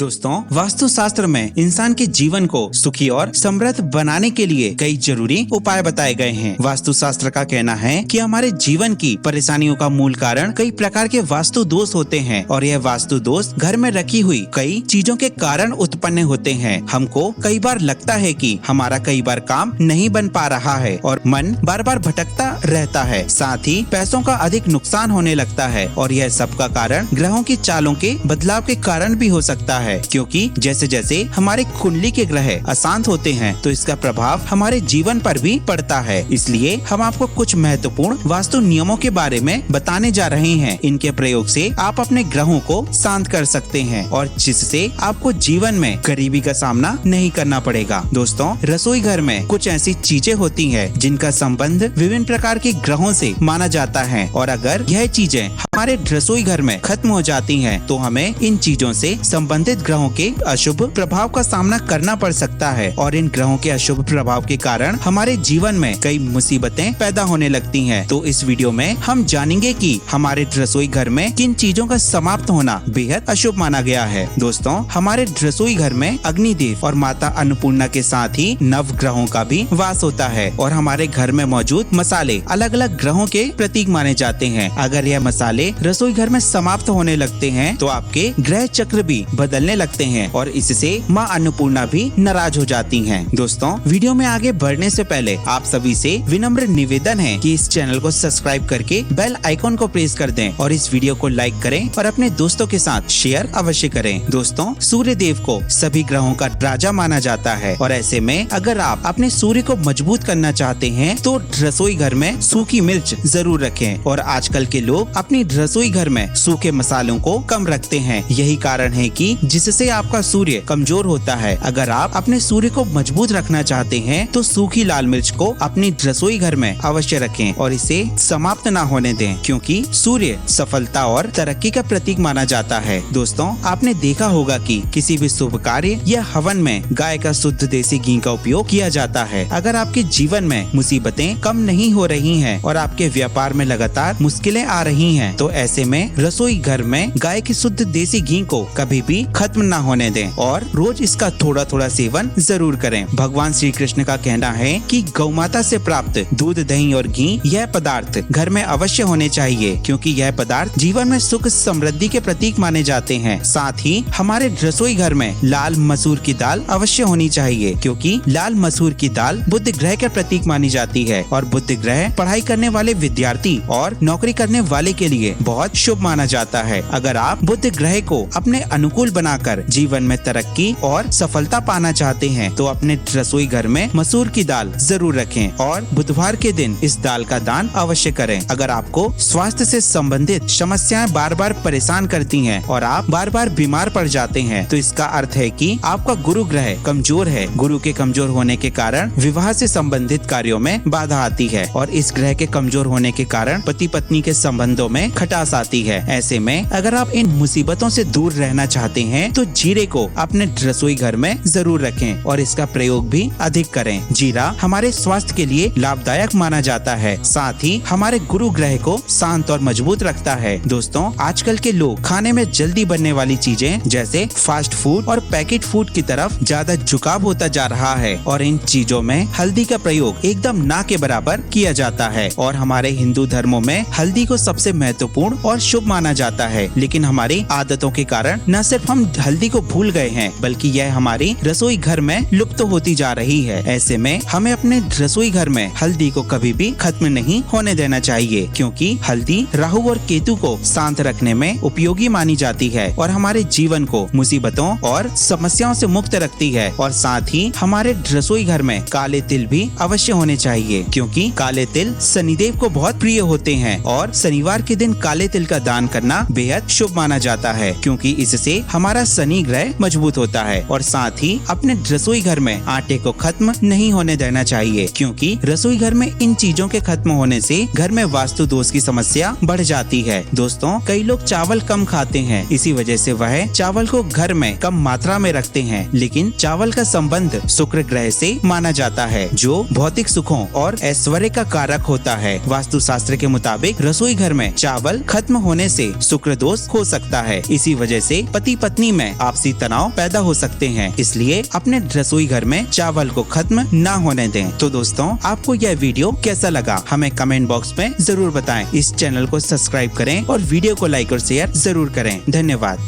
दोस्तों, वास्तुशास्त्र में इंसान के जीवन को सुखी और समृद्ध बनाने के लिए कई जरूरी उपाय बताए गए हैं। वास्तुशास्त्र का कहना है कि हमारे जीवन की परेशानियों का मूल कारण कई प्रकार के वास्तु दोष होते हैं और यह वास्तु दोष घर में रखी हुई कई चीजों के कारण उत्पन्न होते हैं। हमको कई बार लगता है कि हमारा कई बार काम नहीं बन पा रहा है और मन बार बार भटकता रहता है। साथ ही पैसों का अधिक नुकसान होने लगता है और यह सब का कारण ग्रहों की चालों के बदलाव के कारण भी हो सकता है, क्योंकि जैसे जैसे हमारे कुंडली के ग्रह अशांत होते हैं तो इसका प्रभाव हमारे जीवन पर भी पड़ता है। इसलिए हम आपको कुछ महत्वपूर्ण वास्तु नियमों के बारे में बताने जा रहे हैं। इनके प्रयोग से आप अपने ग्रहों को शांत कर सकते हैं और जिससे आपको जीवन में गरीबी का सामना नहीं करना पड़ेगा। दोस्तों, रसोई घर में कुछ ऐसी चीजें होती हैं जिनका संबंध विभिन्न प्रकार के ग्रहों से माना जाता है और अगर यह चीजें हमारे रसोई घर में खत्म हो जाती हैं तो हमें इन चीजों से संबंधित ग्रहों के अशुभ प्रभाव का सामना करना पड़ सकता है और इन ग्रहों के अशुभ प्रभाव के कारण हमारे जीवन में कई मुसीबतें पैदा होने लगती हैं। तो इस वीडियो में हम जानेंगे कि हमारे रसोई घर में किन चीजों का समाप्त होना बेहद अशुभ माना गया है। दोस्तों, हमारे रसोई घर में अग्निदेव और माता अन्नपूर्णा के साथ ही नव ग्रहों का भी वास होता है और हमारे घर में मौजूद मसाले अलग अलग ग्रहों के प्रतीक माने जाते हैं। अगर यह मसाले रसोई घर में समाप्त होने लगते हैं तो आपके ग्रह चक्र भी बदलने लगते हैं और इससे माँ अन्नपूर्णा भी नाराज हो जाती हैं। दोस्तों, वीडियो में आगे बढ़ने से पहले आप सभी से विनम्र निवेदन है कि इस चैनल को सब्सक्राइब करके बेल आइकॉन को प्रेस कर दें और इस वीडियो को लाइक करें और अपने दोस्तों के साथ शेयर अवश्य करें। दोस्तों, सूर्य देव को सभी ग्रहों का राजा माना जाता है और ऐसे में अगर आप अपने सूर्य को मजबूत करना चाहते हैं तो रसोई घर में सूखी मिर्च जरूर रखें और आजकल के लोग अपनी रसोई घर में सूखे मसालों को कम रखते हैं। यही कारण है कि जिससे आपका सूर्य कमजोर होता है। अगर आप अपने सूर्य को मजबूत रखना चाहते हैं तो सूखी लाल मिर्च को अपनी रसोई घर में अवश्य रखें और इसे समाप्त ना होने दें, क्योंकि सूर्य सफलता और तरक्की का प्रतीक माना जाता है। दोस्तों, आपने देखा होगा कि किसी भी शुभ कार्य या हवन में गाय का शुद्ध देसी घी का उपयोग किया जाता है। अगर आपके जीवन में मुसीबतें कम नहीं हो रही हैं और आपके व्यापार में लगातार मुश्किलें आ रही हैं तो ऐसे में रसोई घर में गाय के शुद्ध देसी घी को कभी भी खत्म ना होने दें और रोज इसका थोड़ा थोड़ा सेवन जरूर करें। भगवान श्री कृष्ण का कहना है कि गौमाता से प्राप्त दूध, दही और घी यह पदार्थ घर में अवश्य होने चाहिए, क्योंकि यह पदार्थ जीवन में सुख समृद्धि के प्रतीक माने जाते हैं। साथ ही हमारे रसोई घर में लाल मसूर की दाल अवश्य होनी चाहिए, क्योंकि लाल मसूर की दाल बुध ग्रह के प्रतीक मानी जाती है और बुध ग्रह पढ़ाई करने वाले विद्यार्थी और नौकरी करने वाले के लिए बहुत शुभ माना जाता है। अगर आप बुध ग्रह को अपने अनुकूल बनाकर जीवन में तरक्की और सफलता पाना चाहते हैं तो अपने रसोई घर में मसूर की दाल जरूर रखें और बुधवार के दिन इस दाल का दान अवश्य करें। अगर आपको स्वास्थ्य से संबंधित समस्याएं बार बार परेशान करती हैं और आप बार बार बीमार पड़ जाते हैं तो इसका अर्थ है कि आपका गुरु ग्रह कमजोर है। गुरु के कमजोर होने के कारण विवाह से संबंधित कार्यों में बाधा आती है और इस ग्रह के कमजोर होने के कारण पति पत्नी के संबंधों में खटास आती है। ऐसे में अगर आप इन मुसीबतों से दूर रहना चाहते हैं तो जीरे को अपने रसोई घर में जरूर रखें और इसका प्रयोग भी अधिक करें। जीरा हमारे स्वास्थ्य के लिए लाभदायक माना जाता है, साथ ही हमारे गुरु ग्रह को शांत और मजबूत रखता है। दोस्तों, आजकल के लोग खाने में जल्दी बनने वाली चीजें जैसे फास्ट फूड और पैकेट फूड की तरफ ज्यादा झुकाव होता जा रहा है और इन चीजों में हल्दी का प्रयोग एकदम ना के बराबर किया जाता है और हमारे हिंदू धर्मों में हल्दी को सबसे महत्वपूर्ण और शुभ माना जाता है। लेकिन हमारी आदतों के कारण न सिर्फ हम हल्दी को भूल गए हैं बल्कि यह हमारी रसोई घर में लुप्त होती जा रही है। ऐसे में हमें अपने रसोई घर में हल्दी को कभी भी खत्म नहीं होने देना चाहिए, क्योंकि हल्दी राहु और केतु को शांत रखने में उपयोगी मानी जाती है और हमारे जीवन को मुसीबतों और समस्याओं से मुक्त रखती है। और साथ ही हमारे रसोई घर में काले तिल भी अवश्य होने चाहिए, क्योंकि काले तिल शनिदेव को बहुत प्रिय होते हैं और शनिवार के दिन काले तिल का दान करना बेहद शुभ माना जाता है, क्योंकि इससे हमारा शनि ग्रह मजबूत होता है। और साथ ही अपने रसोई घर में आटे को खत्म नहीं होने देना चाहिए, क्योंकि रसोई घर में इन चीजों के खत्म होने से घर में वास्तु दोष की समस्या बढ़ जाती है। दोस्तों, कई लोग चावल कम खाते हैं, इसी वजह से वह चावल को घर में कम मात्रा में रखते हैं। लेकिन चावल का संबंध शुक्र ग्रह से माना जाता है, जो भौतिक सुखों और ऐश्वर्य का कारक होता है। वास्तुशास्त्र के मुताबिक रसोई घर में चावल खत्म होने से शुक्र दोष हो सकता है। इसी वजह से पति पत्नी पत्नी में आपसी तनाव पैदा हो सकते हैं। इसलिए अपने रसोई घर में चावल को खत्म ना होने दें। तो दोस्तों, आपको यह वीडियो कैसा लगा हमें कमेंट बॉक्स में जरूर बताएं। इस चैनल को सब्सक्राइब करें और वीडियो को लाइक और शेयर जरूर करें। धन्यवाद।